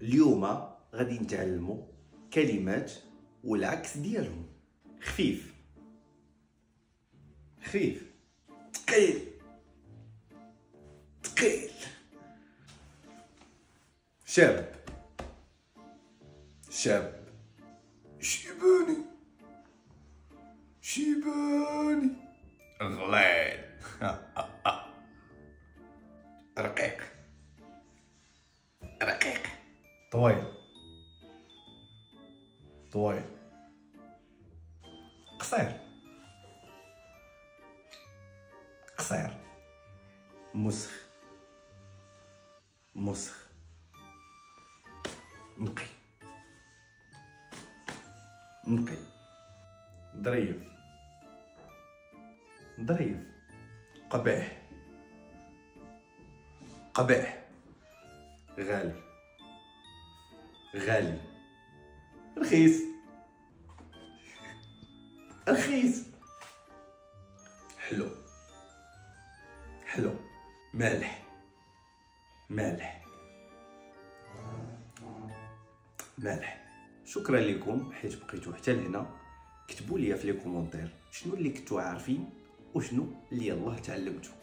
اليوم غادي نتعلموا كلمات والعكس ديالهم. خفيف، خفيف، ثقيل، ثقيل، شاب، شاب، شيباني، شيباني، غليظ، رقيق، رقيق، طويل، طويل، قصير، قصير، مسخ، مسخ، نقي، نقي، ظريف، ظريف، قبيح، قبيح، غالي، غالي، رخيص، رخيص، حلو، حلو، مالح، مالح، مالح. شكرا لكم حيت بقيتوا حتى لهنا. كتبوا لي في لي كومونتير شنو اللي كنتوا عارفين وشنو اللي يلاه تعلمتوا.